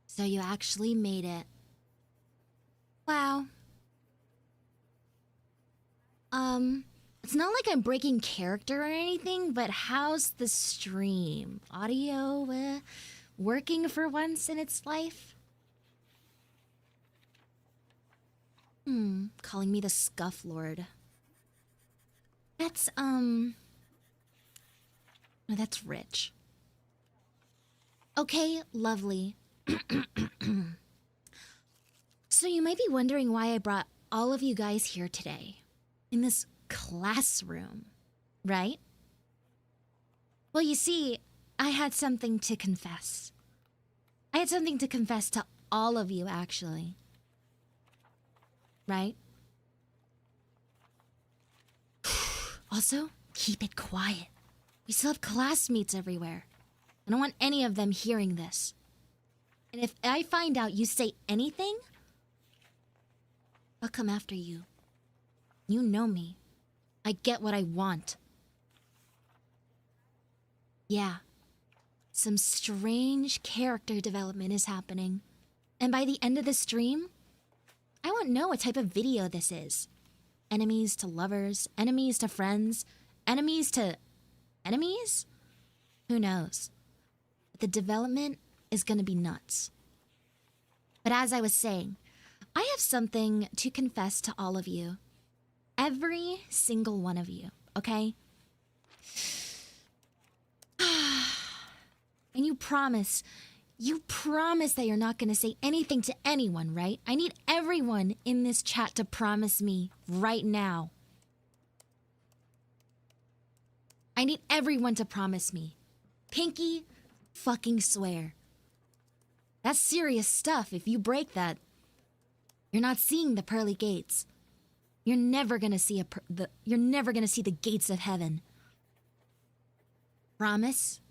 So you actually made it. Wow. It's not like I'm breaking character or anything, but how's the stream? Audio, working for once in its life? Calling me the Scuff Lord. That's, no, that's rich. Okay, lovely. So you might be wondering why I brought all of you guys here today, in this classroom, right? Well, you see, I had something to confess. I had something to confess to all of you, actually. Right? Also, keep it quiet. We still have classmates everywhere. I don't want any of them hearing this. And if I find out you say anything, I'll come after you. You know me. I get what I want. Yeah. Some strange character development is happening. And by the end of the stream, I won't know what type of video this is. Enemies to lovers, enemies to friends, enemies to enemies? Who knows? But the development is gonna be nuts. But as I was saying, I have something to confess to all of you. Every single one of you, okay? And you promise that you're not gonna say anything to anyone, right? I need everyone in this chat to promise me right now. I need everyone to promise me. Pinky fucking swear. That's serious stuff. If you break that, you're not seeing the pearly gates. You're never gonna see the gates of heaven. Promise?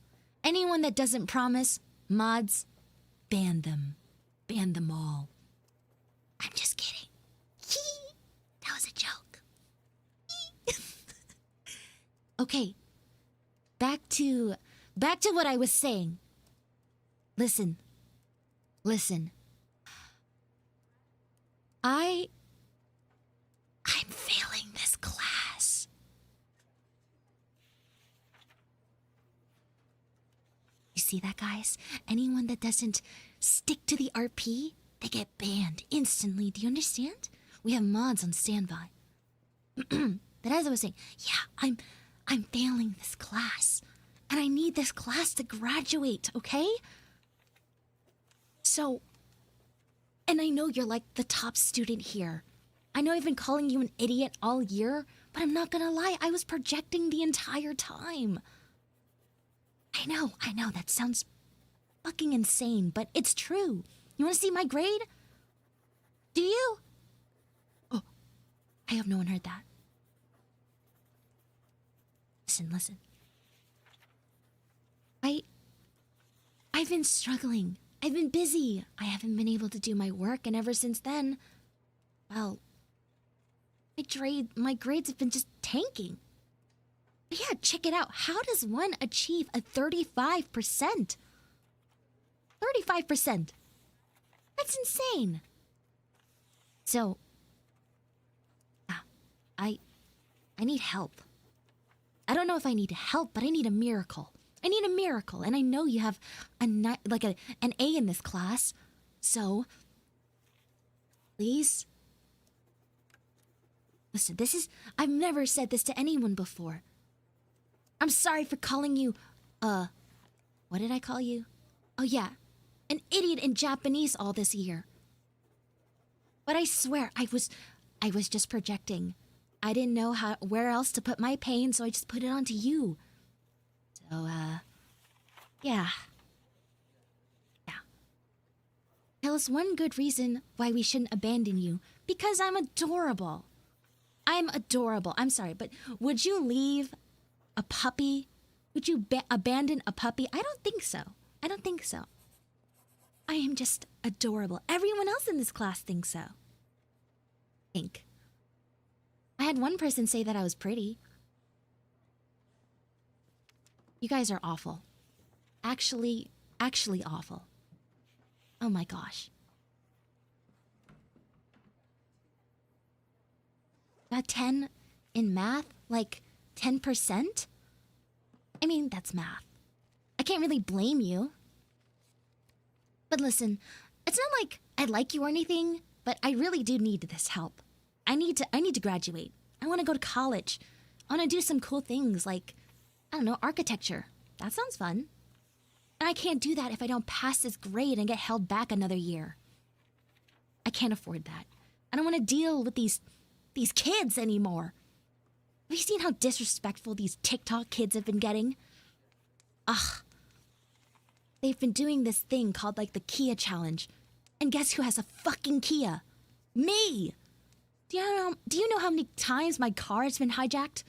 Anyone that doesn't promise, mods, ban them. Ban them all. I'm just kidding. That was a joke. Okay. Back to what I was saying. Listen. I'm failing this class. You see that, guys? Anyone that doesn't stick to the RP, they get banned instantly. Do you understand? We have mods on standby. But as I was saying, yeah, I'm failing this class. And I need this class to graduate, okay? So, and I know you're like the top student here. I know I've been calling you an idiot all year, but I'm not gonna lie, I was projecting the entire time. I know, that sounds fucking insane, but it's true. You wanna see my grade? Do you? Oh, I hope no one heard that. Listen. I've been struggling. I've been busy. I haven't been able to do my work, and ever since then, well, my grades have been just tanking. But yeah, check it out. How does one achieve a 35%? 35%. That's insane. So, I need help. I don't know if I need help, but I need a miracle. I need a miracle, and I know you have an A in this class, so please. Listen, I've never said this to anyone before. I'm sorry for calling you, what did I call you? Oh yeah, an idiot in Japanese all this year. But I swear, I was just projecting. I didn't know where else to put my pain, so I just put it onto you. So, yeah. Yeah. Tell us one good reason why we shouldn't abandon you. Because I'm adorable. I'm adorable. I'm sorry, but would you leave a puppy? Would you abandon a puppy? I don't think so. I don't think so. I am just adorable. Everyone else in this class thinks so. I had one person say that I was pretty. You guys are awful. Actually awful. Oh my gosh. Got 10 in math? Like 10%? I mean, that's math. I can't really blame you. But listen, it's not like I like you or anything, but I really do need this help. I need to graduate. I want to go to college. I want to do some cool things like, I don't know, architecture. That sounds fun. And I can't do that if I don't pass this grade and get held back another year. I can't afford that. I don't want to deal with these kids anymore. Have you seen how disrespectful these TikTok kids have been getting? Ugh. They've been doing this thing called like the Kia challenge. And guess who has a fucking Kia? Me! Do you know how many times my car has been hijacked?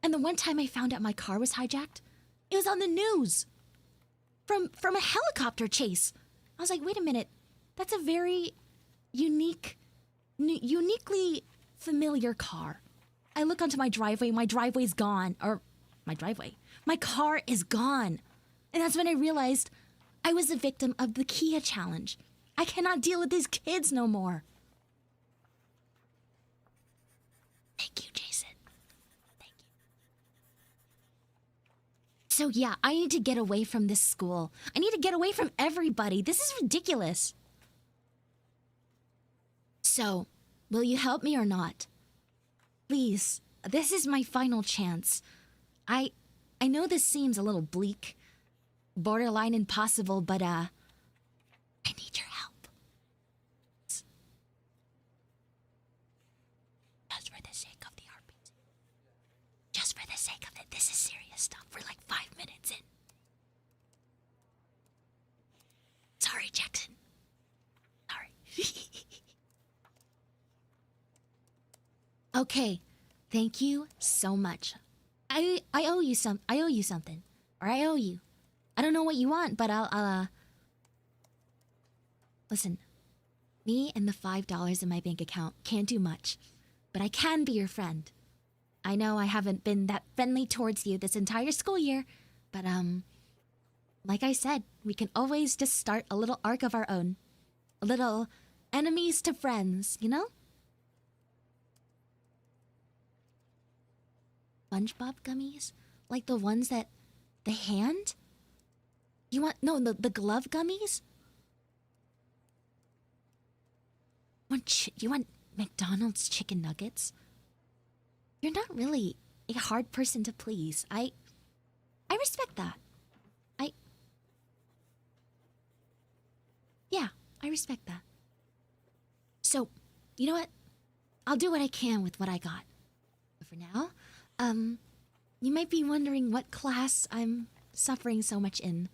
And the one time I found out my car was hijacked, it was on the news. From a helicopter chase. I was like, wait a minute. That's a very uniquely familiar car. I look onto my driveway, my driveway's gone. My car is gone. And that's when I realized I was a victim of the Kia challenge. I cannot deal with these kids no more. Thank you, Jason. Thank you. So yeah, I need to get away from this school. I need to get away from everybody. This is ridiculous. So, will you help me or not? Please, this is my final chance. I know this seems a little bleak, borderline impossible, but I need your help. Just for the sake of the RPG. Just for the sake of it. This is serious stuff. We're like 5 minutes in. Sorry, Jackson. Sorry. Okay, thank you so much. I owe you something. Or I owe you. I don't know what you want, but I'll listen, me and the $5 in my bank account can't do much, but I can be your friend. I know I haven't been that friendly towards you this entire school year, but like I said, we can always just start a little arc of our own. A little enemies to friends, you know? SpongeBob gummies? Like the ones that... the hand? You want... no, the glove gummies? You want McDonald's chicken nuggets? You're not really a hard person to please. I respect that. Yeah, I respect that. So, you know what? I'll do what I can with what I got. But for now, you might be wondering what class I'm suffering so much in.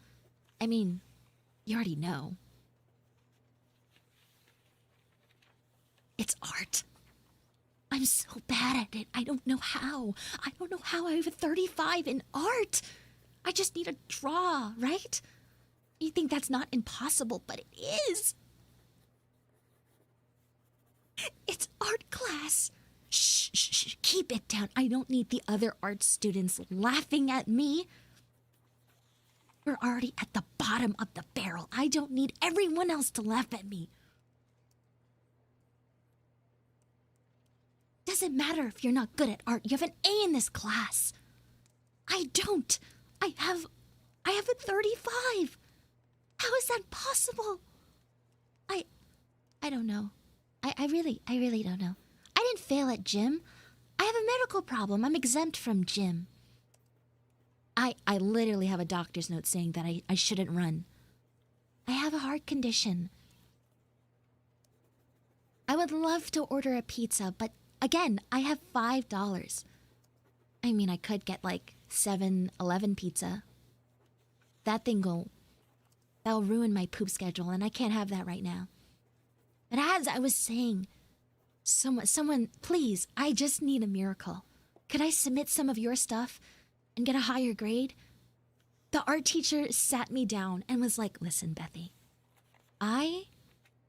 I mean, you already know. It's art. I'm so bad at it. I don't know how. I don't know how I have a 35 in art. I just need to draw, right? You think that's not impossible, but it is. It's art class. Shh, shh, shh, keep it down. I don't need the other art students laughing at me. We're already at the bottom of the barrel. I don't need everyone else to laugh at me. Doesn't matter if you're not good at art. You have an A in this class. I don't. I have a 35. How is that possible? I don't know. I really don't know. I didn't fail at gym. I have a medical problem. I'm exempt from gym. I literally have a doctor's note saying that I shouldn't run. I have a heart condition. would love to order a pizza, but again, I have $5. I mean, I could get like 7-Eleven pizza. That'll ruin my poop schedule, and I can't have that right now. And as I was saying, someone, please, I just need a miracle. Could I submit some of your stuff and get a higher grade? The art teacher sat me down and was like, listen, Bethy, I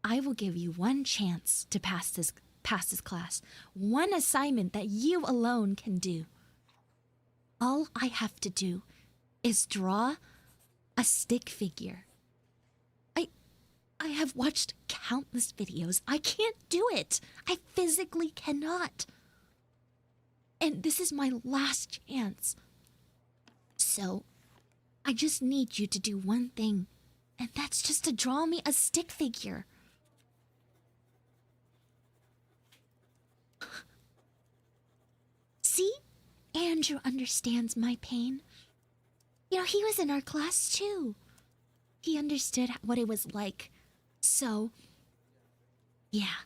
will give you one chance to pass this class. One assignment that you alone can do. All I have to do is draw a stick figure. I have watched countless videos. I can't do it. I physically cannot. And this is my last chance. So, I just need you to do one thing, and that's just to draw me a stick figure. See? Andrew understands my pain. You know, he was in our class too. He understood what it was like. So, yeah.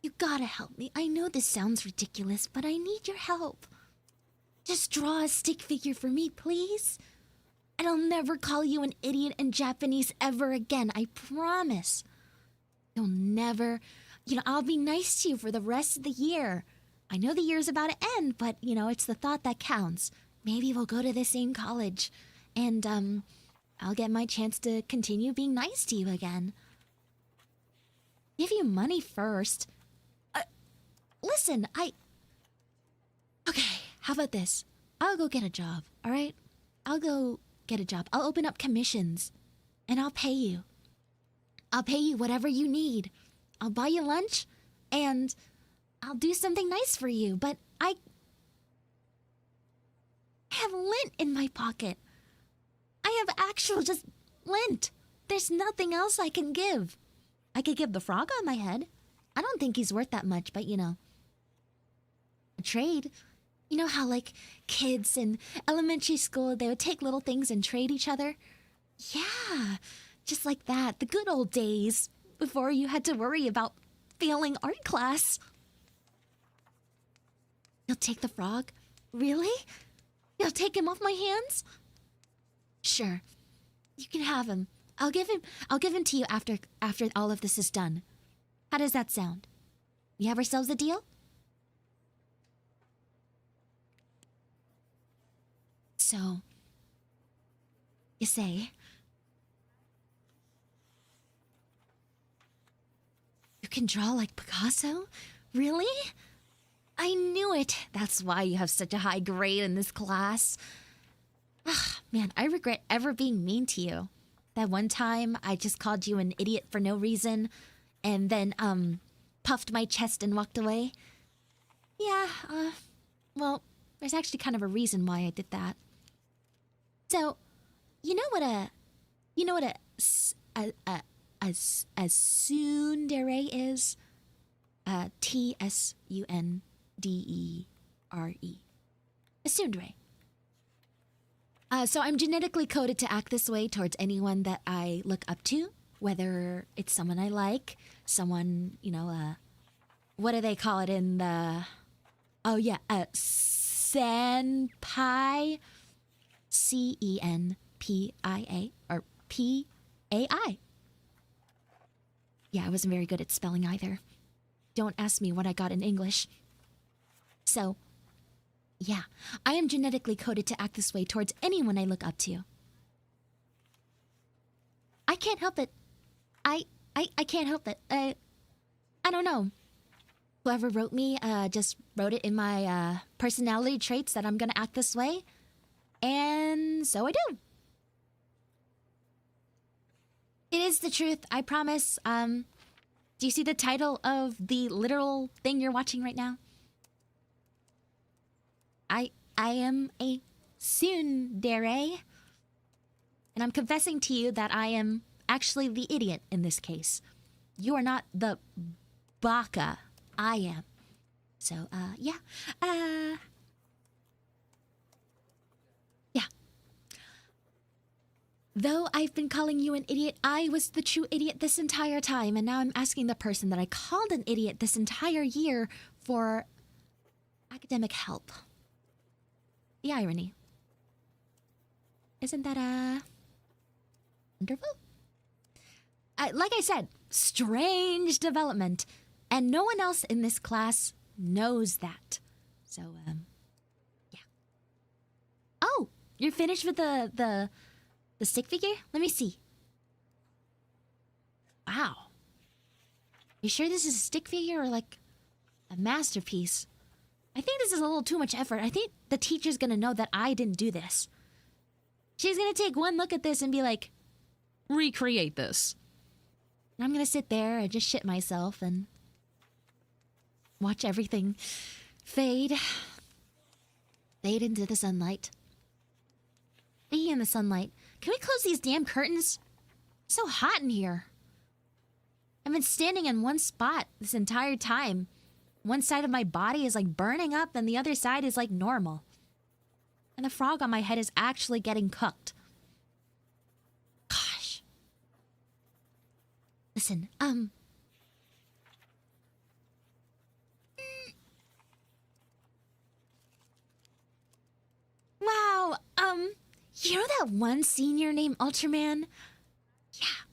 You gotta help me. I know this sounds ridiculous, but I need your help. Just draw a stick figure for me, please. And I'll never call you an idiot in Japanese ever again, I promise. You'll never... I'll be nice to you for the rest of the year. I know the year's about to end, but, it's the thought that counts. Maybe we'll go to the same college. And, I'll get my chance to continue being nice to you again. Give you money first. Listen, Okay, how about this? I'll go get a job, alright? I'll go get a job. I'll open up commissions. And I'll pay you. I'll pay you whatever you need. I'll buy you lunch. And I'll do something nice for you. But I have lint in my pocket. I have actual just lint. There's nothing else I can give. I could give the frog on my head. I don't think he's worth that much, but a trade. You know how, like, kids in elementary school, they would take little things and trade each other? Yeah, just like that. The good old days before you had to worry about failing art class. You'll take the frog? Really? You'll take him off my hands? Sure. You can have him. I'll give him to you after all of this is done. How does that sound? We have ourselves a deal? So, you say, you can draw like Picasso? Really? I knew it. That's why you have such a high grade in this class. Man, I regret ever being mean to you. That one time I just called you an idiot for no reason and then, puffed my chest and walked away. Yeah, well, there's actually kind of a reason why I did that. So, you know what a tsundere is? Tsundere. A tsundere. So I'm genetically coded to act this way towards anyone that I look up to, whether it's someone I like, someone, what do they call it in the... Oh, yeah, senpai. CENPIA, or PAI. Yeah, I wasn't very good at spelling either. Don't ask me what I got in English. So, yeah, I am genetically coded to act this way towards anyone I look up to. I can't help it. I can't help it. I don't know. Whoever wrote me, just wrote it in my, personality traits that I'm gonna act this way. And so I do. It is the truth, I promise. Do you see the title of the literal thing you're watching right now? I am a tsundere. And I'm confessing to you that I am actually the idiot in this case. You are not the baka. I am. So, yeah. Yeah. Though I've been calling you an idiot, I was the true idiot this entire time, and now I'm asking the person that I called an idiot this entire year for academic help. The irony. Isn't that, wonderful? Like I said, strange development, and no one else in this class knows that. So, yeah. Oh, you're finished with the stick figure? Let me see. Wow. You sure this is a stick figure or like a masterpiece? I think this is a little too much effort. I think the teacher's gonna know that I didn't do this. She's gonna take one look at this and be like, recreate this. And I'm gonna sit there and just shit myself and watch everything fade into the sunlight. Be in the sunlight. Can we close these damn curtains? It's so hot in here. I've been standing in one spot this entire time. One side of my body is like burning up and the other side is like normal. And the frog on my head is actually getting cooked. Gosh. Listen, wow, you know that one senior named Ultraman? Yeah.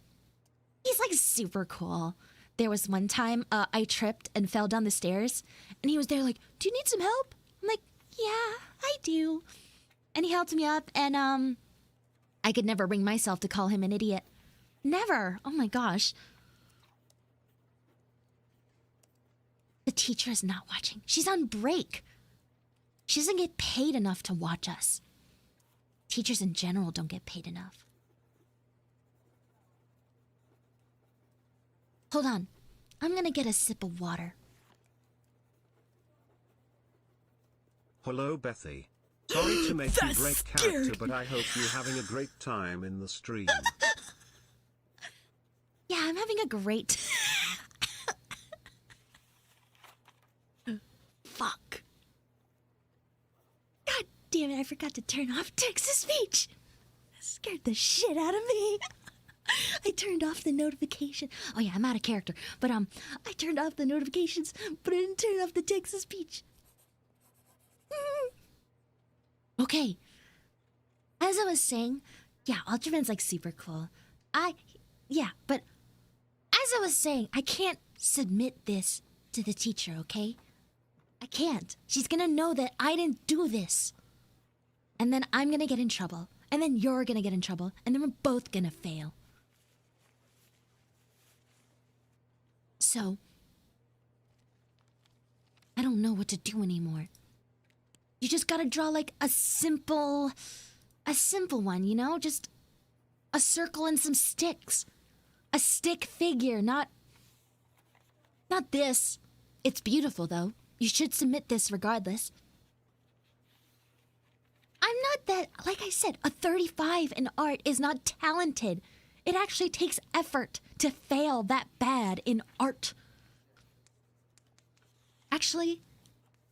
He's like super cool. There was one time I tripped and fell down the stairs, and he was there like, do you need some help? I'm like, yeah, I do. And he helped me up, and I could never bring myself to call him an idiot. Never. Oh my gosh. The teacher is not watching. She's on break. She doesn't get paid enough to watch us. Teachers in general don't get paid enough. Hold on. I'm gonna get a sip of water. Hello, Bethy. Sorry to make you break character, but I hope you're having a great time in the stream. Yeah, I'm having a great... Fuck. God damn it, I forgot to turn off text-to-speech. That scared the shit out of me. I turned off the notification. Oh yeah, I'm out of character. But I turned off the notifications, but I didn't turn off the text-to-speech. Okay. As I was saying, yeah, Ultraman's like super cool. Yeah, but as I was saying, I can't submit this to the teacher, okay? I can't. She's gonna know that I didn't do this. And then I'm gonna get in trouble. And then you're gonna get in trouble. And then we're both gonna fail. So, I don't know what to do anymore. You just gotta draw like a simple one, you know? Just a circle and some sticks. A stick figure, not this. It's beautiful though. You should submit this regardless. I'm not that, like I said, a 35 in art is not talented. It actually takes effort to fail that bad in art. Actually,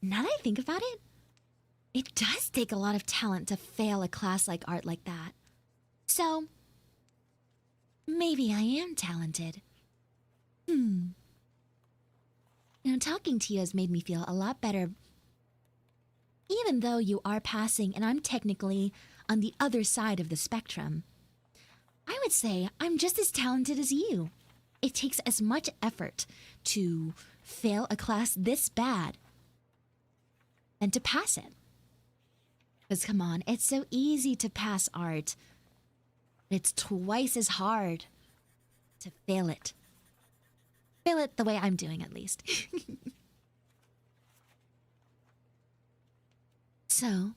now that I think about it, it does take a lot of talent to fail a class like art like that. So, maybe I am talented. Now, talking to you has made me feel a lot better. Even though you are passing and I'm technically on the other side of the spectrum, I would say I'm just as talented as you. It takes as much effort to fail a class this bad and to pass it. Because come on, it's so easy to pass art. It's twice as hard to fail it. Fail it the way I'm doing, at least. So,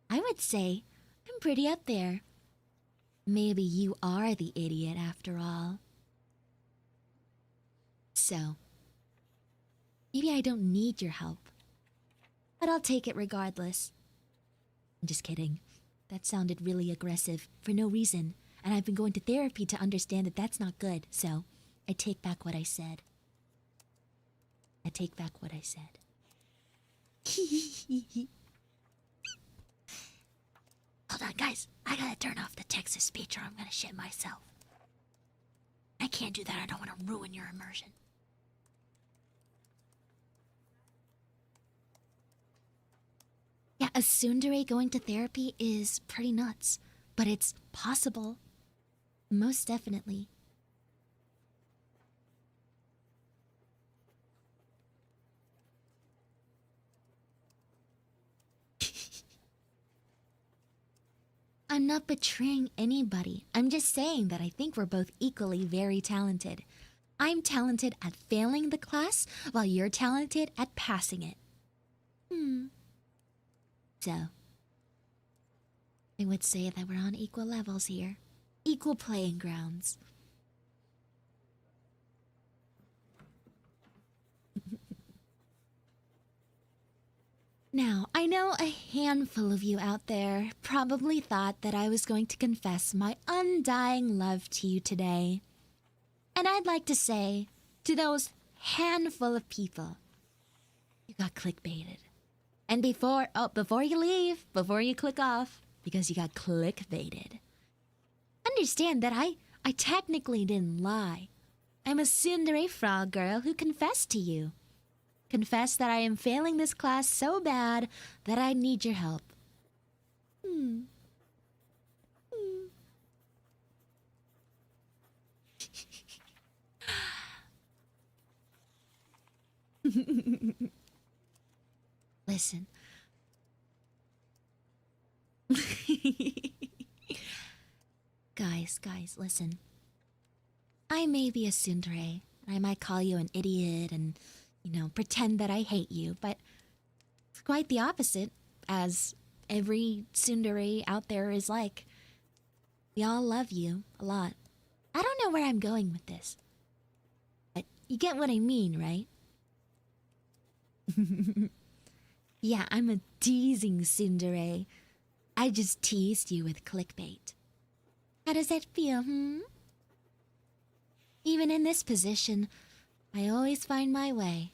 I would say I'm pretty up there. Maybe you are the idiot after all. So, maybe I don't need your help. But I'll take it regardless. I'm just kidding. That sounded really aggressive for no reason. And I've been going to therapy to understand that that's not good. So, I take back what I said. I take back what I said. Hold on, guys. I gotta turn off the text-to-speech or I'm gonna shit myself. I can't do that. I don't want to ruin your immersion. Yeah, a tsundere going to therapy is pretty nuts, but it's possible. Most definitely. I'm not betraying anybody. I'm just saying that I think we're both equally very talented. I'm talented at failing the class, while you're talented at passing it. So, I would say that we're on equal levels here. Equal playing grounds. Now, I know a handful of you out there probably thought that I was going to confess my undying love to you today. And I'd like to say, to those handful of people, you got clickbaited. And before you leave, before you click off, because you got clickbaited, understand that I technically didn't lie. I'm a tsundere frog girl who confessed to you. Confess that I am failing this class so bad that I need your help. Listen. Guys, listen. I may be a tsundere. I might call you an idiot and pretend that I hate you, but it's quite the opposite, as every tsundere out there is like. We all love you a lot. I don't know where I'm going with this, but you get what I mean, right? Yeah, I'm a teasing tsundere. I just teased you with clickbait. How does that feel, Even in this position, I always find my way.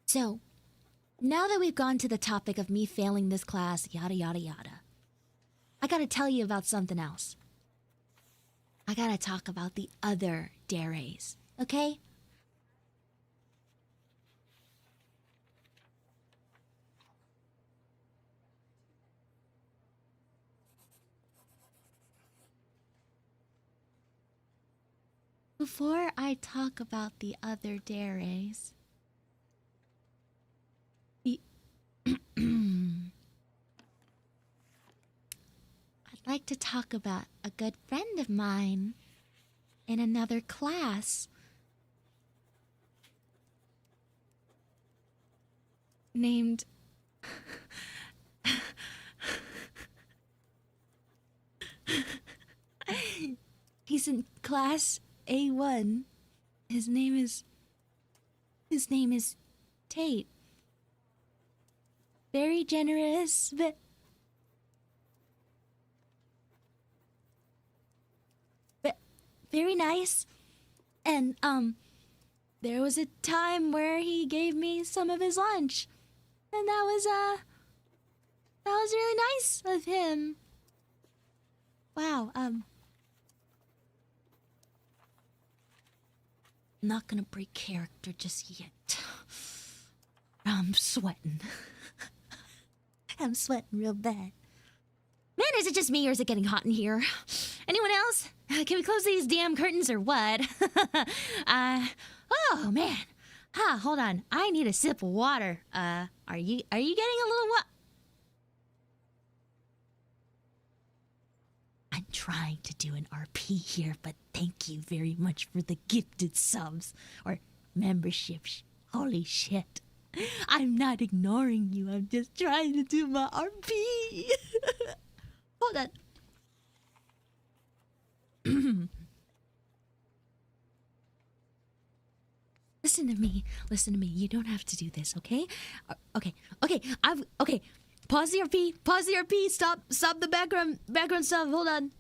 So, now that we've gone to the topic of me failing this class, yada yada yada, I gotta tell you about something else. I gotta talk about the other deres, okay? Before I talk about the other deres, I'd like to talk about a good friend of mine in another class named he's in class A1. His name is Tate. Very generous, but very nice. And there was a time where he gave me some of his lunch. And that was really nice of him. Wow, I'm not gonna break character just yet. I'm sweating. I'm sweating real bad. Man, is it just me or is it getting hot in here? Anyone else? Can we close these damn curtains or what? Oh man. Hold on. I need a sip of water. Are you getting a little what? I'm trying to do an RP here, but thank you very much for the gifted subs or memberships. Holy shit. I'm not ignoring you. I'm just trying to do my RP. Hold on. Listen to me. You don't have to do this, okay? Okay. Pause the RP. Stop the background stuff. Hold on.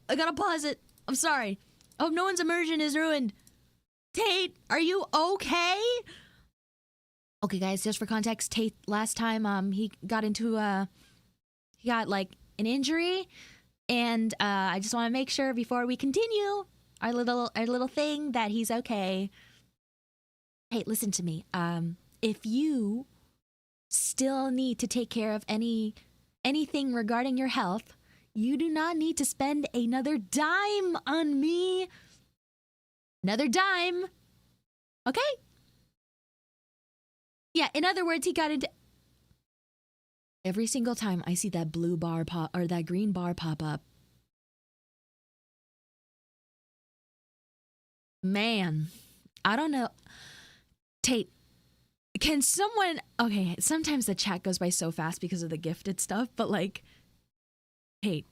I gotta pause it. I'm sorry. I hope no one's immersion is ruined. Tate, are you okay? Okay, guys, just for context, Tate last time he got into he got like an injury, and I just want to make sure before we continue our little thing that he's okay. Hey, listen to me. If you still need to take care of anything regarding your health, you do not need to spend another dime on me. Another dime. Okay? Yeah, in other words, he got into... Every single time I see that blue bar pop, or that green bar pop up, man, I don't know. Tate, can someone... Okay, sometimes the chat goes by so fast because of the gifted stuff, but like, Tate,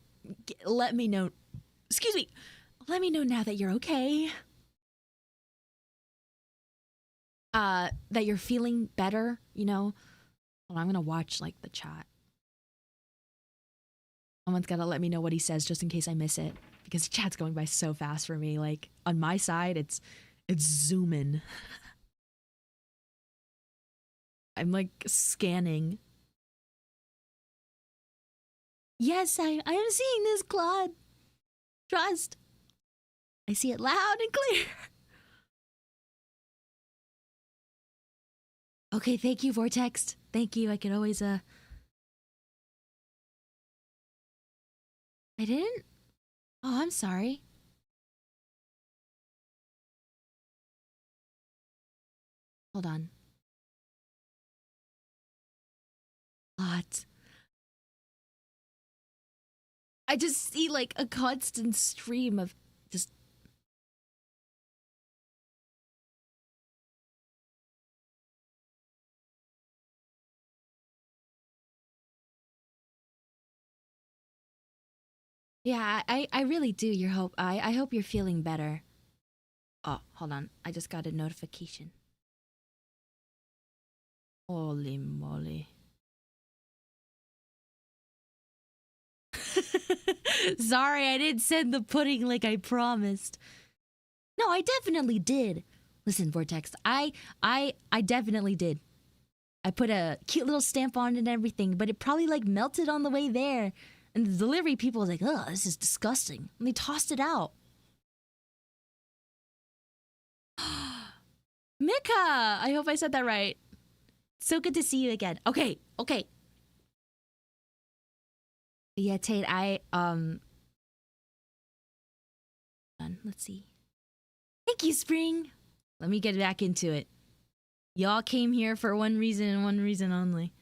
let me know. Excuse me. Let me know now that you're okay. That you're feeling better, you know? Well, I'm gonna watch, like, the chat. Someone's gotta let me know what he says just in case I miss it. Because the chat's going by so fast for me. Like, on my side, it's zooming. I'm, like, scanning. Yes, I am seeing this, Claude. Trust. I see it loud and clear. Okay, thank you, Vortex. Thank you. I could always, I didn't? Oh, I'm sorry. Hold on. What? I just see, like, a constant stream of just... Yeah, I really do. I hope you're feeling better. Oh, hold on. I just got a notification. Holy moly. Sorry, I didn't send the pudding like I promised. No, I definitely did. Listen, Vortex, I definitely did. I put a cute little stamp on it and everything, but it probably like melted on the way there. And the delivery people was like, "Oh, this is disgusting." And they tossed it out. Mika! I hope I said that right. So good to see you again. Okay. Yeah, Tate, let's see. Thank you, Spring. Let me get back into it. Y'all came here for one reason and one reason only.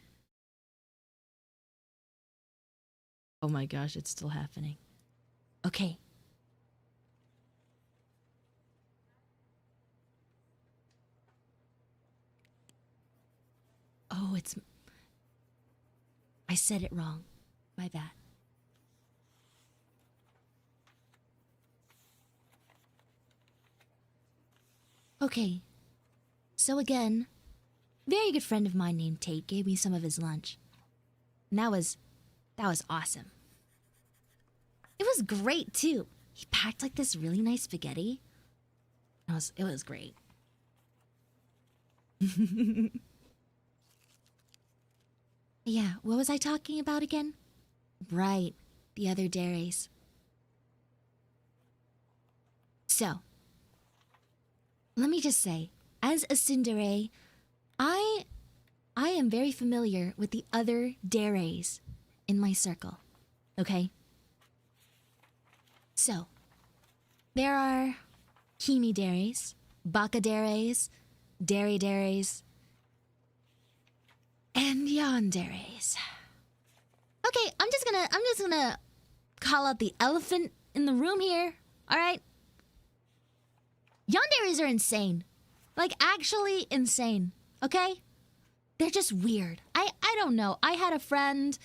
Oh my gosh, it's still happening. Okay. Oh, I said it wrong. My bad. Okay. So again, very good friend of mine named Tate gave me some of his lunch. And that was awesome. It was great too. He packed like this really nice spaghetti. It was great. Yeah, what was I talking about again? Right, the other dairies. So, let me just say, as a Tsundere, I am very familiar with the other dairies in my circle, okay? So, there are Himi dairies, Baka dairies, dairies, and yanderes. Okay, I'm just gonna call out the elephant in the room here. All right. Yanderes are insane, like actually insane. Okay, they're just weird. I don't know. I had a friend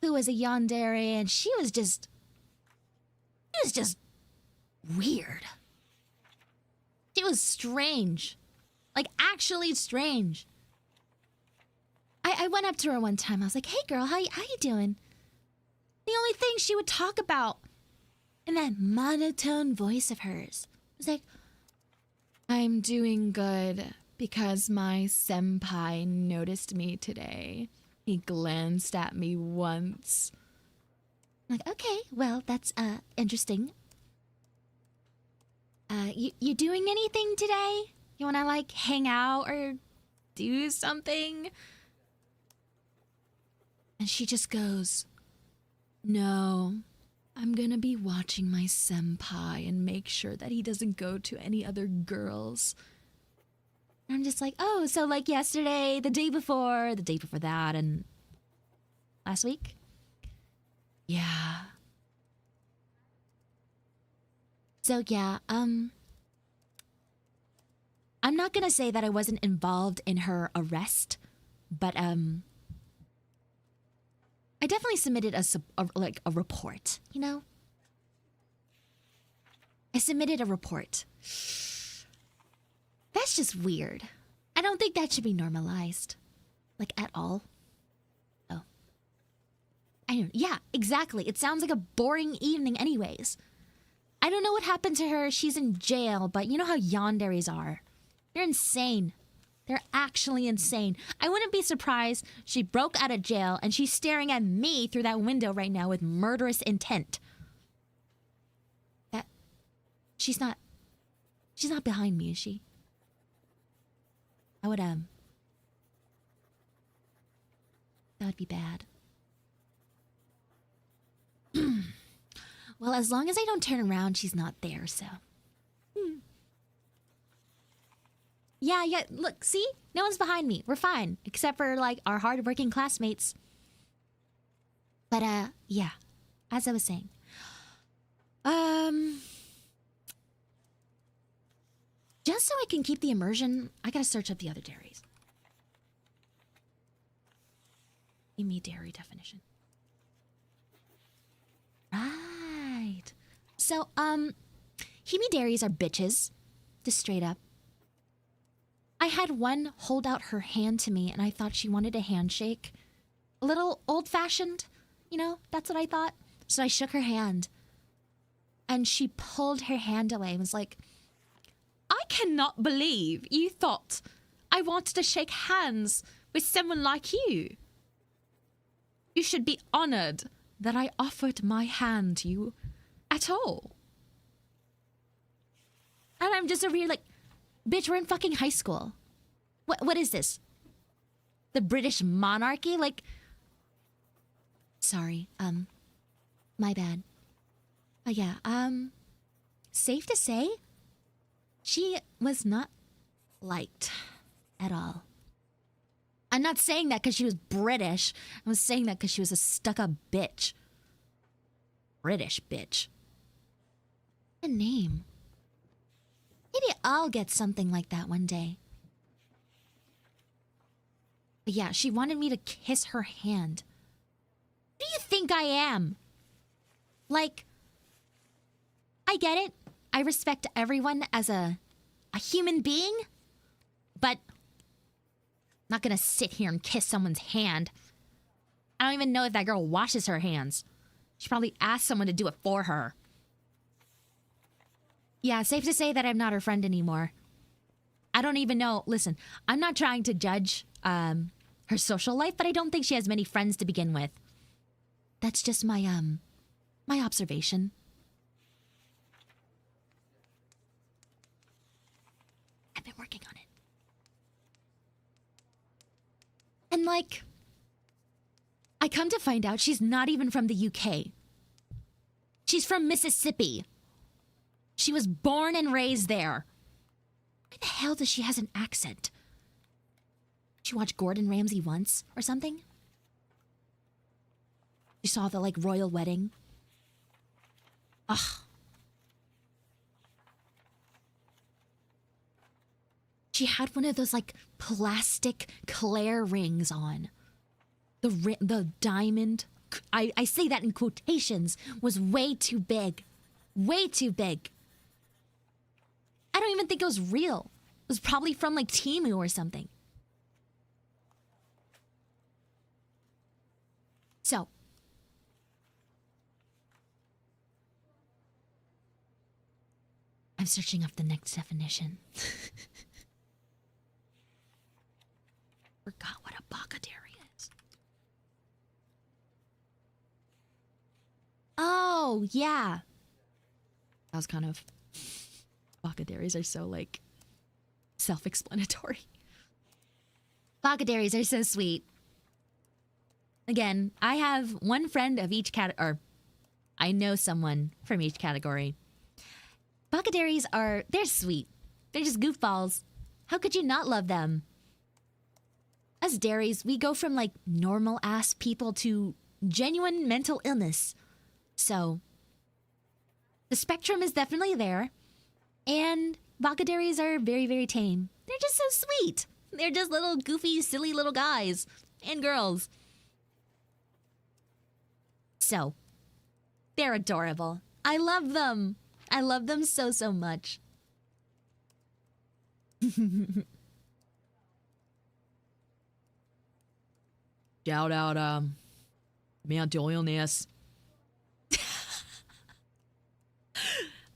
who was a yandere, and she was just weird. She was strange, like actually strange. I went up to her one time. I was like, "Hey, girl, how you doing?" The only thing she would talk about in that monotone voice of hers was like, I'm doing good because my senpai noticed me today. He glanced at me once. I'm like, okay, well, that's interesting. You doing anything today? You wanna like hang out or do something? And she just goes, no, I'm gonna be watching my senpai and make sure that he doesn't go to any other girls. And I'm just like, oh, so like yesterday, the day before that, and last week? Yeah. So yeah, I'm not gonna say that I wasn't involved in her arrest, but I definitely submitted a report, you know? I submitted a report. That's just weird. I don't think that should be normalized. Like, at all. Oh. I don't, yeah, exactly. It sounds like a boring evening anyways. I don't know what happened to her. She's in jail, but you know how yanderes are. They're insane. They're actually insane. I wouldn't be surprised she broke out of jail and she's staring at me through that window right now with murderous intent. That... She's not behind me, is she? I would, that would be bad. Well, as long as I don't turn around, she's not there, so... Yeah, look, see? No one's behind me. We're fine. Except for, like, our hardworking classmates. But, yeah. As I was saying. Just so I can keep the immersion, I gotta search up the other dairies. Give me dairy definition. Right. So, himidaries are bitches. Just straight up. I had one hold out her hand to me and I thought she wanted a handshake. A little old-fashioned, you know? That's what I thought. So I shook her hand. And she pulled her hand away and was like, I cannot believe you thought I wanted to shake hands with someone like you. You should be honored that I offered my hand to you at all. And I'm just over here like, bitch, we're in fucking high school. What is this? The British monarchy? Like... Sorry, my bad. Yeah, safe to say, she was not liked at all. I'm not saying that because she was British. I was saying that because she was a stuck-up bitch. British bitch. A name. Maybe I'll get something like that one day. But yeah, she wanted me to kiss her hand. Who do you think I am? Like, I get it. I respect everyone as a human being. But I'm not gonna sit here and kiss someone's hand. I don't even know if that girl washes her hands. She probably asked someone to do it for her. Yeah, safe to say that I'm not her friend anymore. I don't even know. Listen, I'm not trying to judge her social life, but I don't think she has many friends to begin with. That's just my my observation. I've been working on it. And like, I come to find out she's not even from the UK. She's from Mississippi. She was born and raised there. Why the hell does she has an accent? Did you watch Gordon Ramsay once or something? You saw the, like, royal wedding? Ugh. She had one of those, like, plastic Claire rings on. The diamond, I say that in quotations, was way too big. Way too big. I don't even think it was real. It was probably from, like, Temu or something. So. I'm searching up the next definition. Forgot what a bakaderi is. Oh, yeah. That was kind of... Bakaderis are so, like, self-explanatory. Bakaderis are so sweet. Again, I have one friend of each or I know someone from each category. Bakaderis are, they're sweet. They're just goofballs. How could you not love them? As dairies, we go from like normal ass people to genuine mental illness. So, the spectrum is definitely there. And Bakaderis are very, very tame. They're just so sweet. They're just little goofy, silly little guys and girls. So, they're adorable. I love them. I love them so, so much. Shout out, mental illness.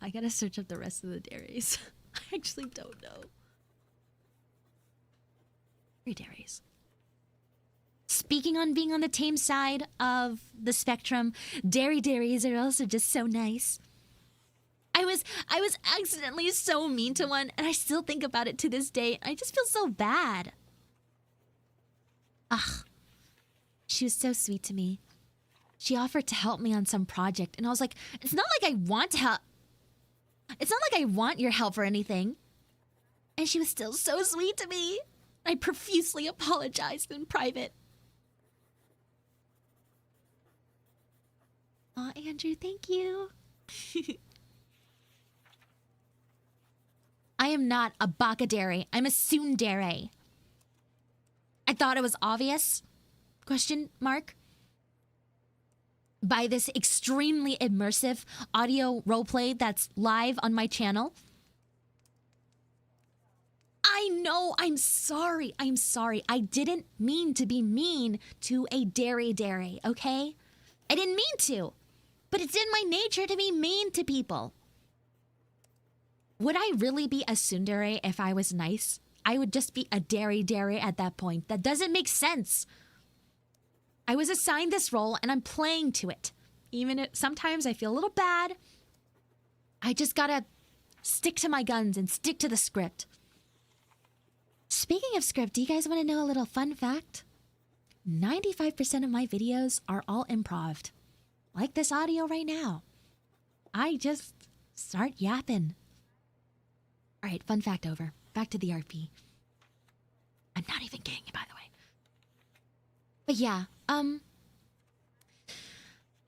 I gotta search up the rest of the dairies. I actually don't know. Three dairies. Speaking on being on the tame side of the spectrum, dairies are also just so nice. I was accidentally so mean to one, and I still think about it to this day. I just feel so bad. Ugh. She was so sweet to me. She offered to help me on some project, and I was like, it's not like I want to help. It's not like I want your help or anything. And she was still so sweet to me. I profusely apologized in private. Aw, Andrew, thank you. I am not a bakaderi. I'm a tsundere. I thought it was obvious? Question mark. By this extremely immersive audio roleplay that's live on my channel. I know, I'm sorry. I didn't mean to be mean to a dairy, okay? I didn't mean to. But it's in my nature to be mean to people. Would I really be a tsundere if I was nice? I would just be a dairy at that point. That doesn't make sense. I was assigned this role and I'm playing to it. Even if sometimes I feel a little bad, I just gotta stick to my guns and stick to the script. Speaking of script, do you guys want to know a little fun fact? 95% of my videos are all improv'd. Like this audio right now. I just start yapping. Alright, fun fact over. Back to the RP. I'm not even kidding, by the way. But yeah, I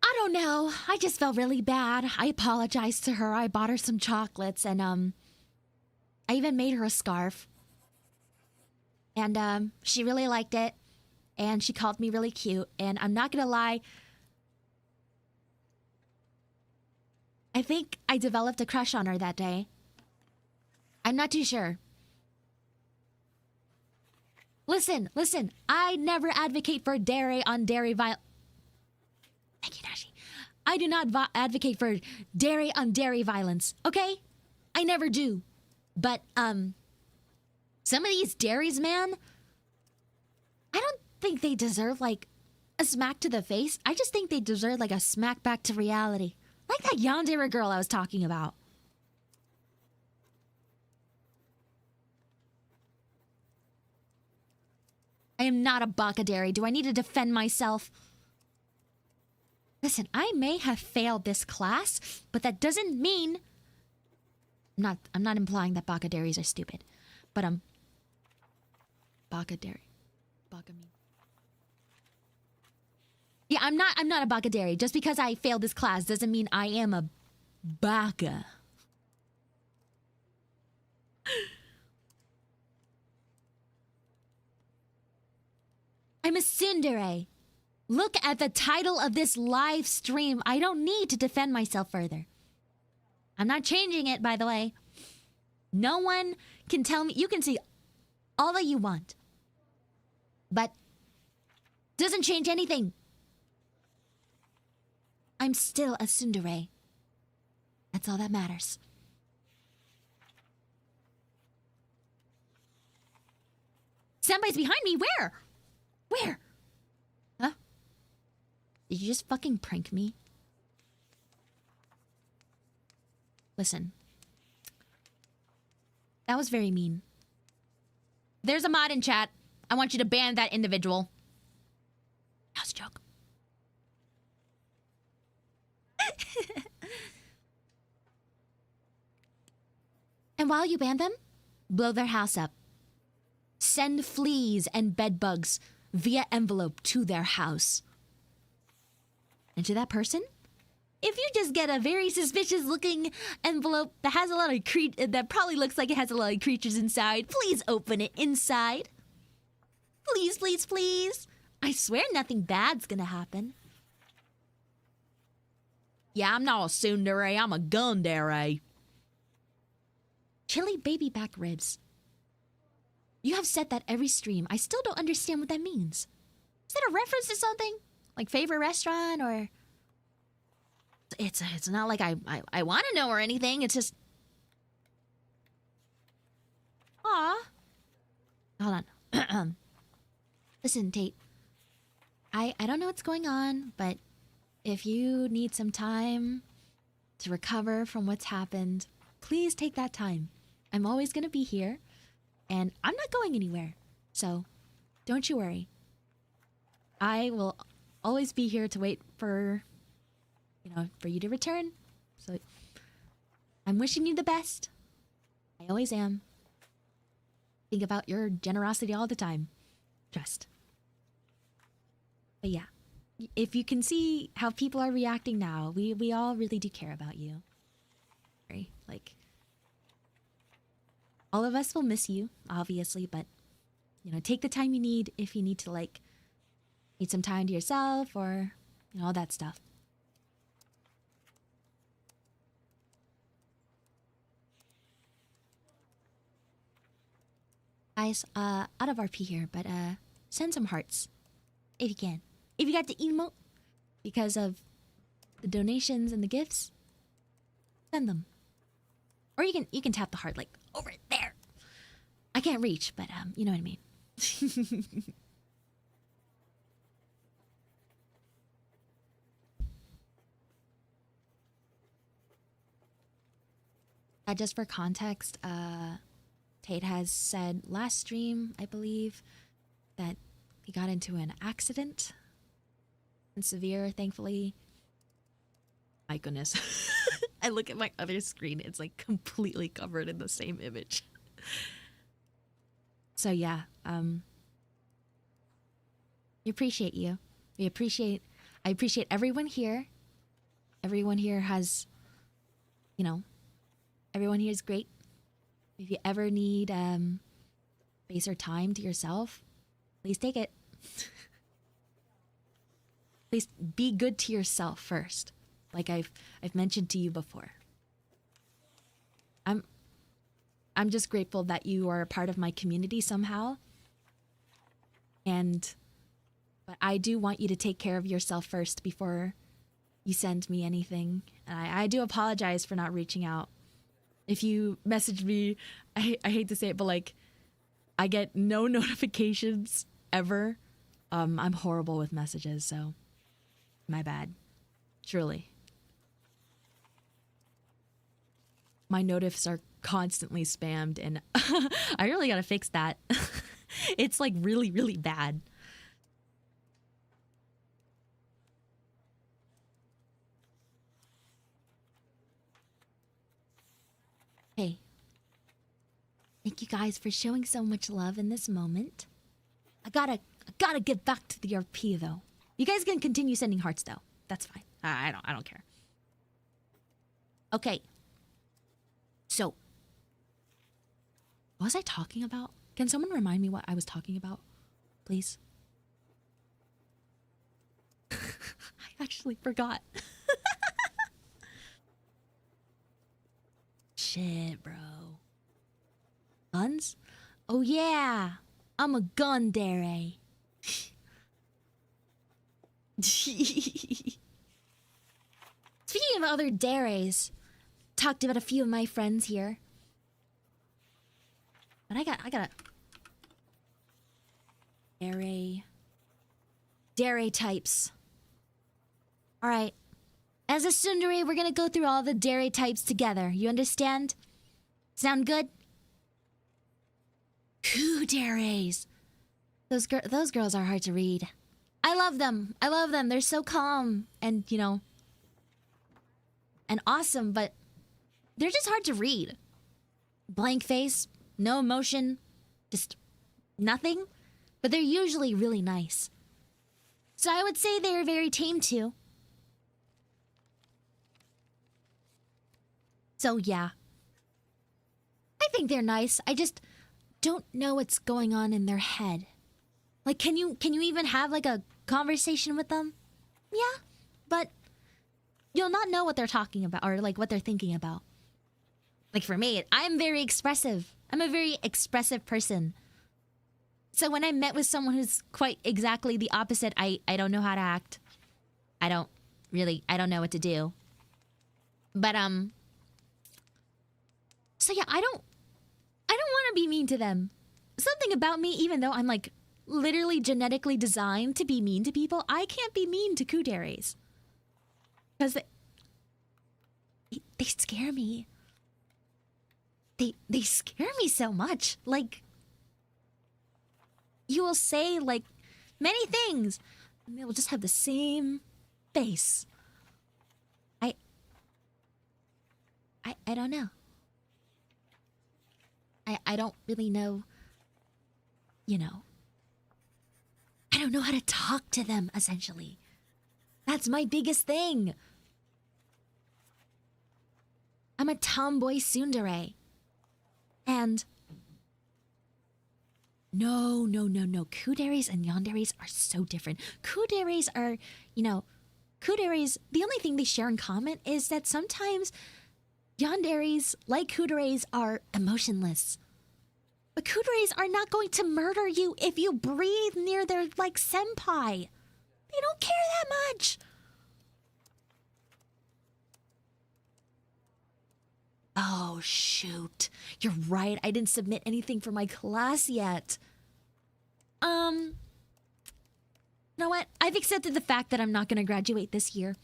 don't know. I just felt really bad. I apologized to her. I bought her some chocolates and I even made her a scarf. And she really liked it. And she called me really cute. And I'm not gonna lie, I think I developed a crush on her that day. I'm not too sure. Listen, I never advocate for dairy on dairy violence. Thank you, Nashi. I do not advocate for dairy on dairy violence, okay? I never do. But, some of these dairies, man, I don't think they deserve, like, a smack to the face. I just think they deserve, like, a smack back to reality. Like that yandere girl I was talking about. I am not a bakaderi. Do I need to defend myself? Listen, I may have failed this class, but that doesn't mean... I'm not implying that bakaderis are stupid. But, bakaderi. Bakami. Yeah, I'm not a bakaderi. Just because I failed this class doesn't mean I am a baka. I'm a tsundere. Look at the title of this live stream. I don't need to defend myself further. I'm not changing it, by the way. No one can tell me. You can see all that you want. But doesn't change anything. I'm still a tsundere. That's all that matters. Somebody's behind me. Where? Where? Huh? Did you just fucking prank me? Listen. That was very mean. There's a mod in chat. I want you to ban that individual. That was a joke. And while you ban them, blow their house up. Send fleas and bedbugs via envelope to their house. And to that person, if you just get a very suspicious looking envelope that has a lot of that probably looks like it has a lot of creatures inside, please open it inside. Please, please, please. I swear nothing bad's gonna happen. Yeah, I'm not a Tsundere, I'm a Gundere. Chili baby back ribs. You have said that every stream. I still don't understand what that means. Is that a reference to something? Like favorite restaurant or... It's not like I want to know or anything. It's just... Aw. Hold on. Listen, Tate. I don't know what's going on, but if you need some time to recover from what's happened, please take that time. I'm always going to be here, and I'm not going anywhere. So, don't you worry. I will always be here to wait for, for you to return. So, I'm wishing you the best. I always am. Think about your generosity all the time. Trust. But yeah, if you can see how people are reacting now, we all really do care about you. Right? Like, all of us will miss you, obviously, but, take the time you need if you need to, need some time to yourself or, all that stuff. Guys, out of RP here, but, send some hearts. If you can. If you got the emote, because of the donations and the gifts, send them. Or you can tap the heart, over there. I can't reach, but, you know what I mean. Just for context, Tate has said last stream, I believe, that he got into an accident. And severe, thankfully. My goodness. I look at my other screen, it's completely covered in the same image. So yeah, we appreciate you. I appreciate everyone here. Everyone here has, everyone here is great. If you ever need space or time to yourself, please take it. Please be good to yourself first. Like I've mentioned to you before. I'm just grateful that you are a part of my community somehow. But I do want you to take care of yourself first before you send me anything. And I do apologize for not reaching out. If you message me, I hate to say it, but I get no notifications ever. I'm horrible with messages, so my bad. Truly. My notifs are constantly spammed, and I really gotta fix that. It's really, really bad. Hey. Thank you guys for showing so much love in this moment. I gotta get back to the RP though. You guys can continue sending hearts though. That's fine. I don't care. Okay. So, what was I talking about? Can someone remind me what I was talking about, please? I actually forgot. Shit, bro. Guns? Oh yeah, I'm a Gundere. Speaking of other dares, talked about a few of my friends here. But I gotta Dere types. Alright. As a Tsundere, we're gonna go through all the Dere types together. You understand? Sound good? Kuderes. Those girls are hard to read. I love them. I love them. They're so calm and, you know, and awesome, but they're just hard to read. Blank face, no emotion, just nothing. But they're usually really nice. So I would say they're very tame too. So yeah. I think they're nice. I just don't know what's going on in their head. Like, can you even have like a conversation with them? Yeah, but you'll not know what they're talking about or like what they're thinking about. Like for me, I'm very expressive. I'm a very expressive person. So when I met with someone who's quite exactly the opposite, I don't know how to act. I don't know what to do. But so yeah, I don't want to be mean to them. Something about me, even though I'm like literally genetically designed to be mean to people, I can't be mean to kuderes. Because they scare me. They scare me so much. Like, you will say like many things and they will just have the same face. I don't know. I don't really know, you know. I don't know how to talk to them, essentially. That's my biggest thing. I'm a tomboy tsundere. And no. Kuderes and yanderes are so different. Kuderes are, you know, kuderes, the only thing they share in common is that sometimes yanderes, like kuderes, are emotionless. But kuderes are not going to murder you if you breathe near their, like, senpai. They don't care that much. Oh, shoot. You're right. I didn't submit anything for my class yet. You know what? I've accepted the fact that I'm not going to graduate this year.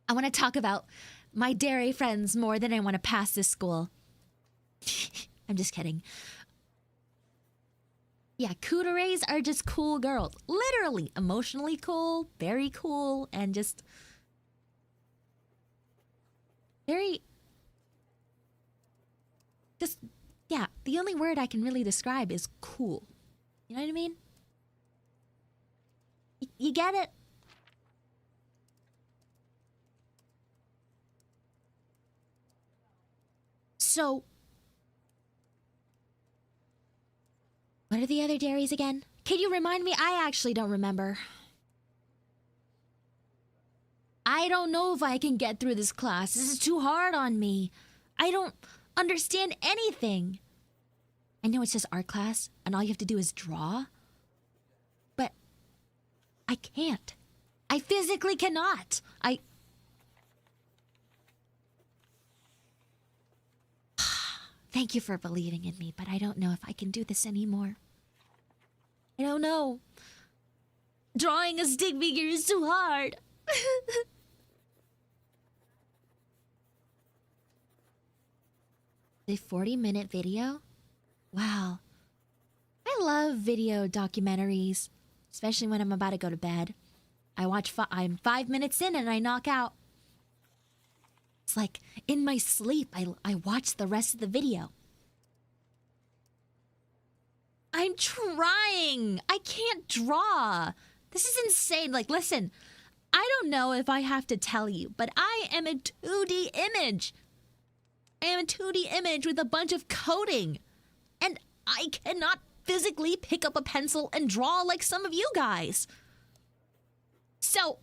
I want to talk about my dere friends more than I want to pass this school. I'm just kidding. Yeah, kuderes are just cool girls. Literally, emotionally cool, very cool, and just very... Just, yeah, the only word I can really describe is cool. You know what I mean? You get it? So, what are the other deres again? Can you remind me? I actually don't remember. I don't know if I can get through this class. This is too hard on me. I don't understand anything. I know it's just art class, and all you have to do is draw. But I can't. I physically cannot. Thank you for believing in me, but I don't know if I can do this anymore. I don't know. Drawing a stick figure is too hard. The 40-minute video? Wow. I love video documentaries, especially when I'm about to go to bed. I'm 5 minutes in and I knock out. It's like, in my sleep, I watch the rest of the video. I'm trying! I can't draw! This is insane. Like, listen, I don't know if I have to tell you, but I am a 2D image. I am a 2D image with a bunch of coding. And I cannot physically pick up a pencil and draw like some of you guys. So,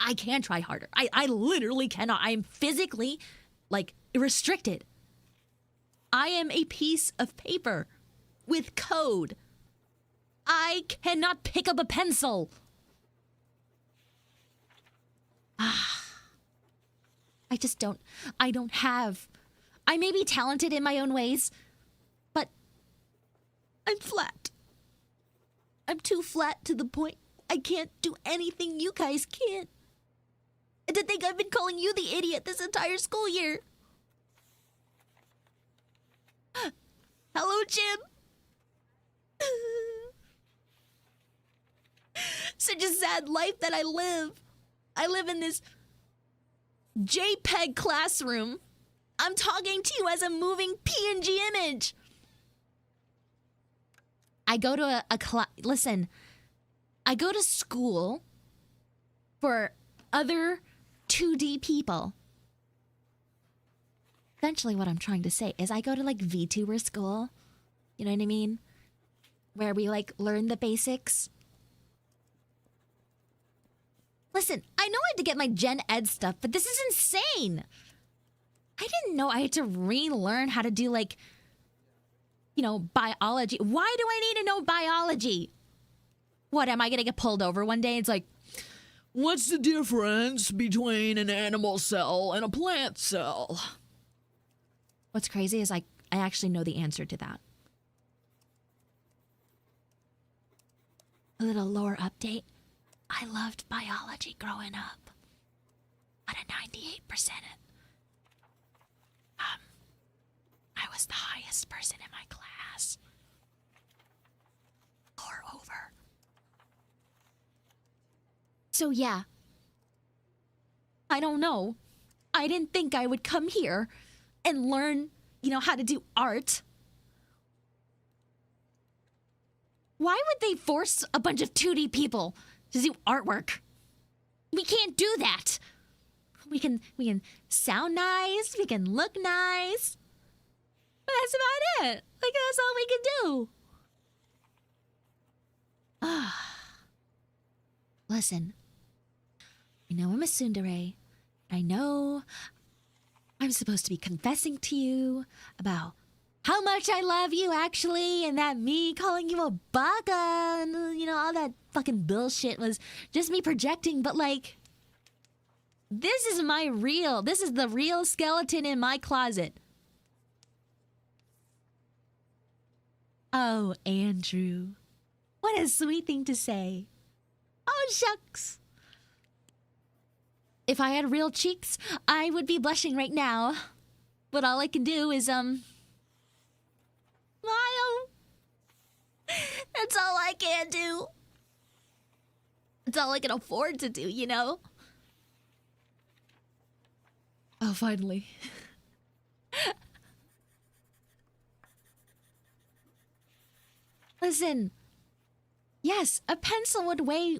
I can try harder. I literally cannot. I am physically, like, restricted. I am a piece of paper with code. I cannot pick up a pencil. I just don't. I don't have. I may be talented in my own ways, but I'm flat. I'm too flat to the point I can't do anything you guys can't. And to think I've been calling you the idiot this entire school year. Hello, Jim. Such a sad life that I live. I live in this JPEG classroom. I'm talking to you as a moving PNG image. I go to listen, I go to school for other 2D people. Essentially what I'm trying to say is I go to like VTuber school. You know what I mean? Where we like learn the basics. Listen, I know I had to get my Gen Ed stuff, but this is insane. I didn't know I had to relearn how to do like, you know, biology. Why do I need to know biology? What, am I gonna get pulled over one day? It's like, what's the difference between an animal cell and a plant cell? What's crazy is I actually know the answer to that. A little lore update. I loved biology growing up. Got a 98%. I was the highest person in my class. Lore over. So yeah. I don't know. I didn't think I would come here and learn, you know, how to do art. Why would they force a bunch of 2D people to do artwork? We can't do that. We can sound nice, we can look nice. But that's about it. Like, that's all we can do. Listen. I know I'm a tsundere. I know I'm supposed to be confessing to you about how much I love you, actually, and that me calling you a baka and, you know, all that fucking bullshit was just me projecting, but, like, this is the real skeleton in my closet. Oh, Andrew. What a sweet thing to say. Oh, shucks. If I had real cheeks, I would be blushing right now. But all I can do is, smile. That's all I can do. That's all I can afford to do, you know? Oh, finally. Listen. Yes, a pencil would weigh,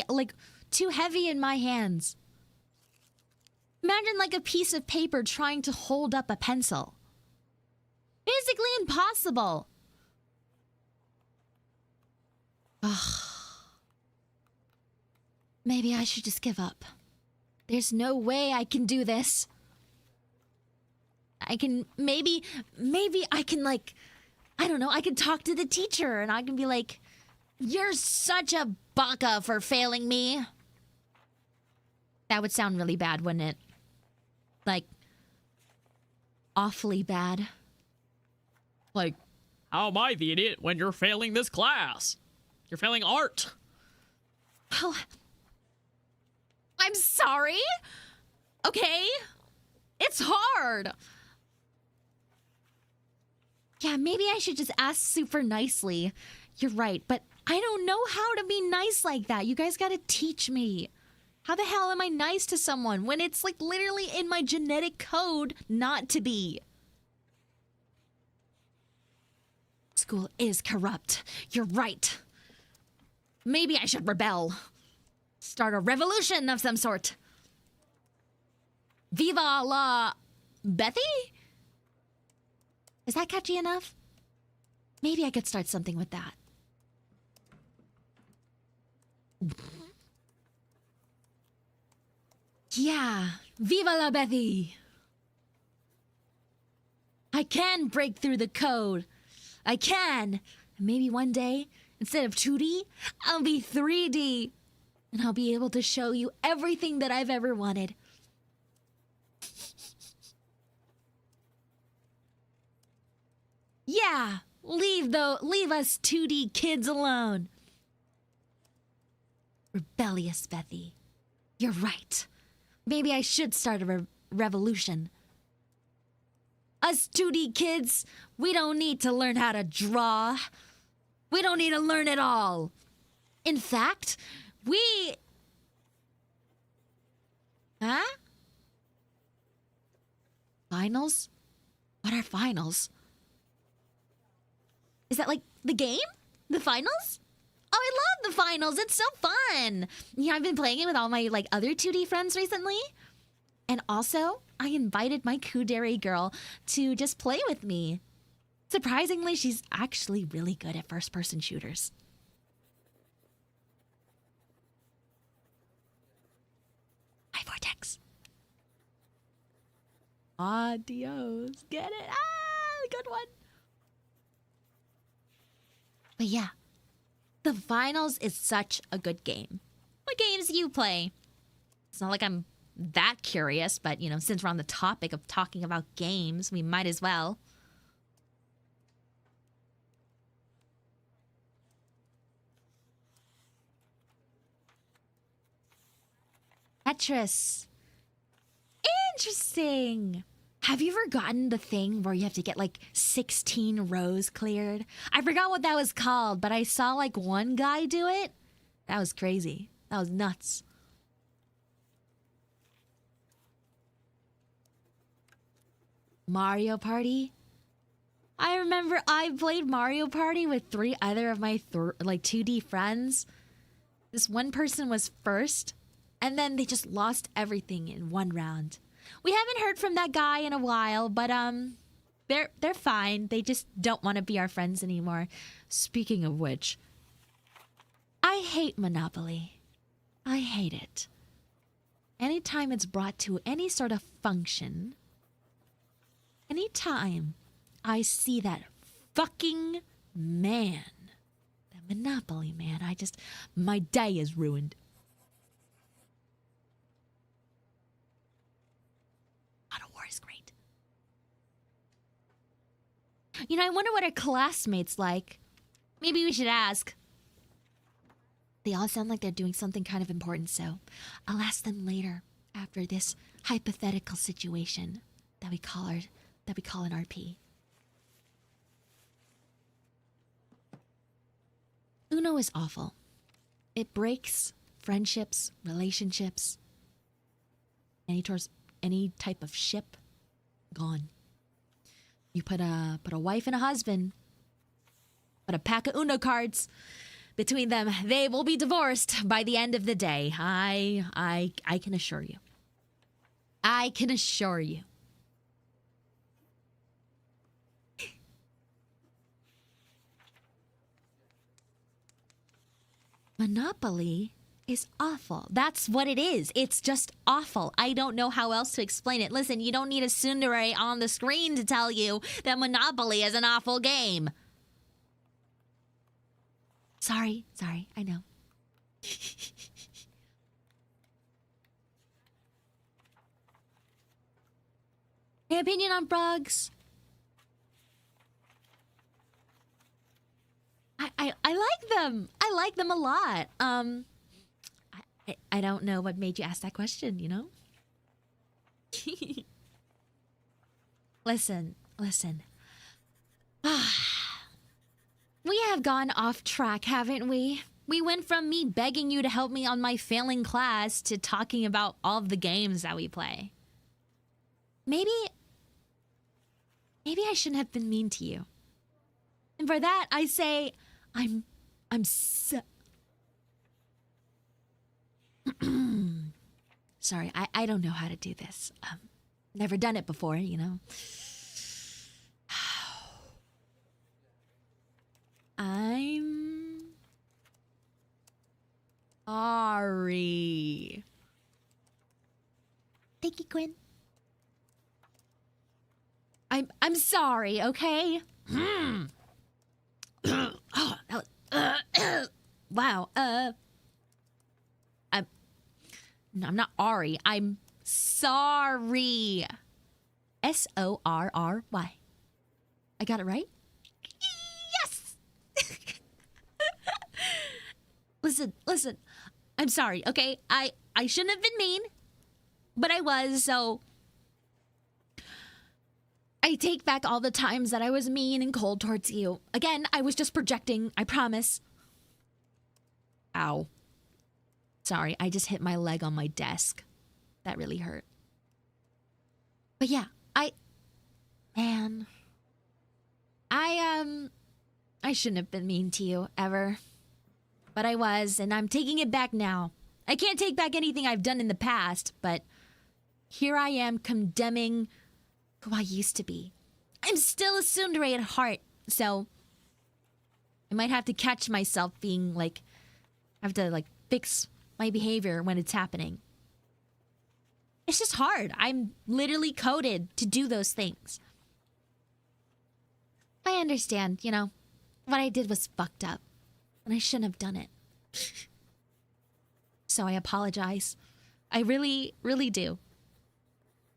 like, too heavy in my hands. Imagine, like, a piece of paper trying to hold up a pencil. Physically impossible. Ugh. Maybe I should just give up. There's no way I can do this. I can, maybe I can, like, I don't know, I can talk to the teacher and I can be like, you're such a baka for failing me. That would sound really bad, wouldn't it? Like, awfully bad. Like, how am I the idiot when you're failing this class? You're failing art. Well, I'm sorry. Okay? It's hard. Yeah, maybe I should just ask super nicely. You're right, but I don't know how to be nice like that. You guys gotta teach me. How the hell am I nice to someone when it's like literally in my genetic code not to be? School is corrupt. You're right. Maybe I should rebel. Start a revolution of some sort. Viva la Bethy? Is that catchy enough? Maybe I could start something with that. Yeah, viva la Bethy. I can break through the code. I can. And maybe one day, instead of 2D, I'll be 3D. And I'll be able to show you everything that I've ever wanted. Yeah, leave us 2D kids alone. Rebellious Bethy. You're right. Maybe I should start a revolution. Us 2D kids, we don't need to learn how to draw. We don't need to learn it all. In fact, we... Huh? Finals? What are finals? Is that like the game? The finals? Oh, I love the finals. It's so fun. Yeah, I've been playing it with all my like other 2D friends recently. And also, I invited my Tsundere girl to just play with me. Surprisingly, she's actually really good at first-person shooters. Hi, Vortex. Adios. Get it? Ah, good one. But yeah, the finals is such a good game. What games do you play? It's not like I'm that curious, but you know, since we're on the topic of talking about games, we might as well. Tetris. Interesting. Have you ever gotten the thing where you have to get like 16 rows cleared? I forgot what that was called, but I saw like one guy do it. That was crazy. That was nuts. Mario Party. I remember I played Mario Party with 3 other of my like 2D friends. This one person was first, and then they just lost everything in one round. We haven't heard from that guy in a while, but they're fine. They just don't want to be our friends anymore. Speaking of which, I hate Monopoly. I hate it. Anytime it's brought to any sort of function, anytime I see that fucking man, the Monopoly man, my day is ruined. God of War is great. You know, I wonder what our classmates like. Maybe we should ask. They all sound like they're doing something kind of important, so I'll ask them later after this hypothetical situation that we call an RP. Uno is awful. It breaks friendships, relationships, any type of ship, gone. You put a wife and a husband, put a pack of Uno cards between them, they will be divorced by the end of the day. I can assure you. I can assure you. Monopoly is awful. That's what it is. It's just awful. I don't know how else to explain it. Listen, you don't need a tsundere on the screen to tell you that Monopoly is an awful game. Sorry, I know. Any opinion on frogs? I like them. I like them a lot. I don't know what made you ask that question, you know? Listen. We have gone off track, haven't we? We went from me begging you to help me on my failing class to talking about all of the games that we play. Maybe I shouldn't have been mean to you. And for that, I say, I'm so... Sorry, I don't know how to do this. Never done it before, you know. I'm sorry. Thank you, Quinn. I'm sorry, okay? Oh, that was, wow. I'm not Ari. I'm sorry. SORRY. I got it right? Yes! Listen. I'm sorry, okay? I shouldn't have been mean, but I was, so I take back all the times that I was mean and cold towards you. Again, I was just projecting, I promise. Ow. Sorry, I just hit my leg on my desk. That really hurt. But yeah, man, I shouldn't have been mean to you, ever. But I was, and I'm taking it back now. I can't take back anything I've done in the past, but here I am condemning who I used to be. I'm still a tsundere at heart, so I might have to catch myself being like, I have to like fix my behavior when it's happening. It's just hard. I'm literally coded to do those things. I understand, you know, what I did was fucked up, and I shouldn't have done it. So I apologize. I really, really do.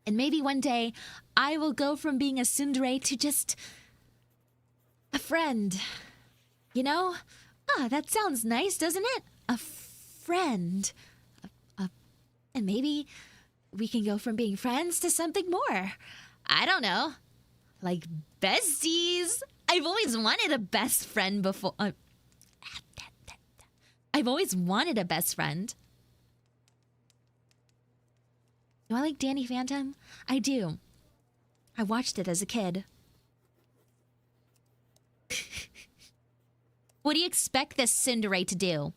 And maybe one day I will go from being a tsundere to just a friend. You know? Ah, that sounds nice, doesn't it? A friend. And maybe we can go from being friends to something more. I don't know. Like besties. I've always wanted a best friend before. I've always wanted a best friend. Do I like Danny Phantom? I do. I watched it as a kid. What do you expect this tsundere to do?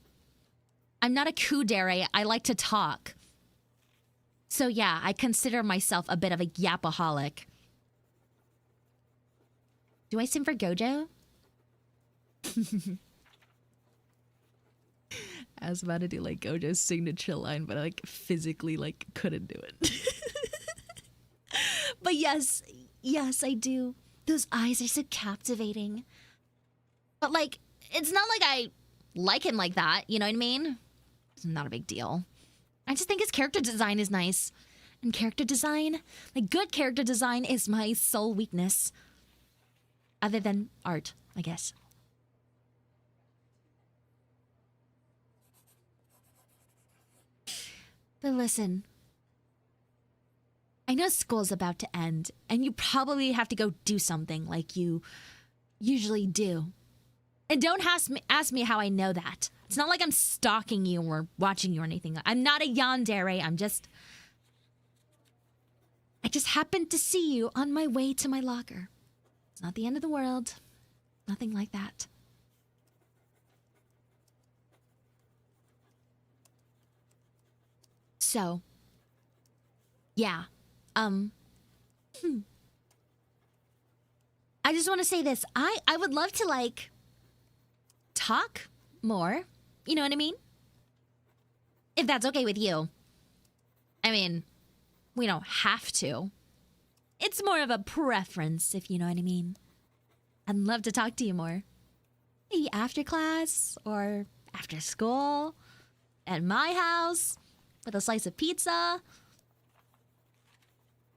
I'm not a kudere. I like to talk. So yeah, I consider myself a bit of a yapaholic. Do I sim for Gojo? I was about to do like Gojo's signature line, but I like physically like couldn't do it. But yes, I do. Those eyes are so captivating. But like, it's not like I like him like that, you know what I mean? It's not a big deal. I just think his character design is nice. And character design, like good character design is my sole weakness. Other than art, I guess. But listen, I know school's about to end, and you probably have to go do something like you usually do. And don't ask me how I know that. It's not like I'm stalking you or watching you or anything. I'm not a yandere. I just happened to see you on my way to my locker. It's not the end of the world. Nothing like that. So, yeah. I just want to say this. I would love to, like, talk more. You know what I mean? If that's okay with you. I mean, we don't have to. It's more of a preference, if you know what I mean. I'd love to talk to you more. Maybe after class or after school, at my house, with a slice of pizza.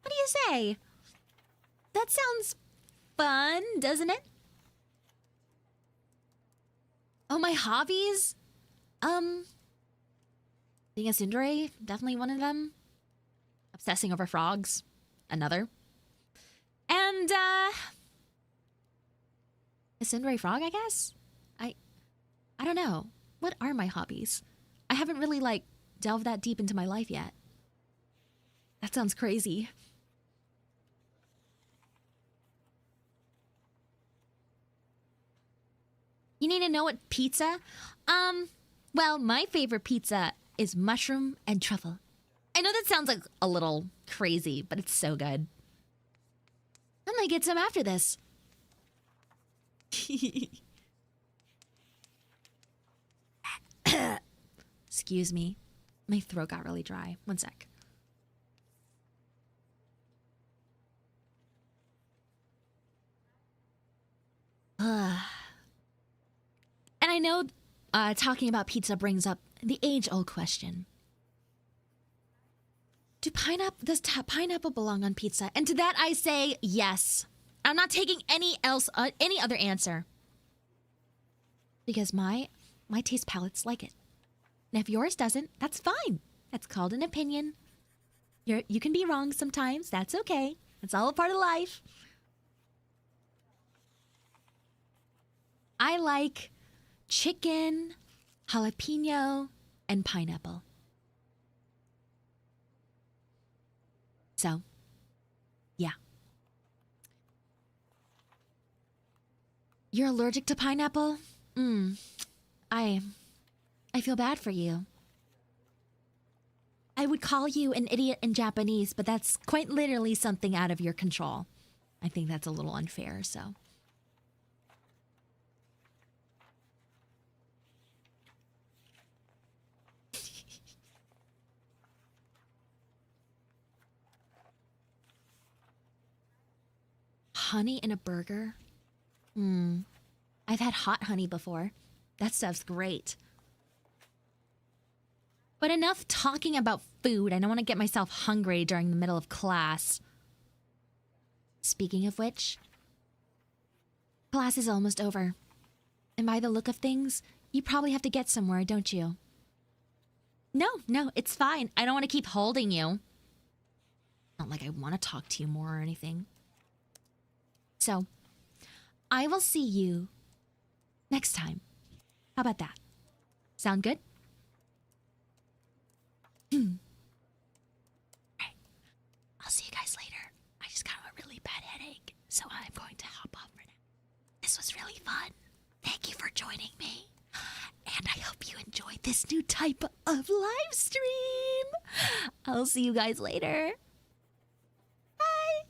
What do you say? That sounds fun, doesn't it? Oh, my hobbies? Being a tsundere, definitely one of them. Obsessing over frogs, another. And, a tsundere frog, I guess? I don't know. What are my hobbies? I haven't really, like, delved that deep into my life yet. That sounds crazy. You need to know what pizza? Well, my favorite pizza is mushroom and truffle. I know that sounds like a little crazy, but it's so good. I might get some after this. Excuse me. My throat got really dry. One sec. And I know talking about pizza brings up the age-old question. Does pineapple belong on pizza? And to that I say yes. I'm not taking any other answer. Because my taste palates like it. And if yours doesn't, that's fine. That's called an opinion. You can be wrong sometimes. That's okay. It's all a part of life. I like chicken, jalapeno, and pineapple. So, yeah. You're allergic to pineapple? I feel bad for you. I would call you an idiot in Japanese, but that's quite literally something out of your control. I think that's a little unfair, so. Honey in a burger? I've had hot honey before. That stuff's great. But enough talking about food. I don't want to get myself hungry during the middle of class. Speaking of which, class is almost over. And by the look of things, you probably have to get somewhere, don't you? No, it's fine. I don't want to keep holding you. Not like I want to talk to you more or anything. So, I will see you next time. How about that? Sound good? Alright. I'll see you guys later. I just got a really bad headache, so I'm going to hop off for now. This was really fun. Thank you for joining me. And I hope you enjoyed this new type of live stream. I'll see you guys later. Bye.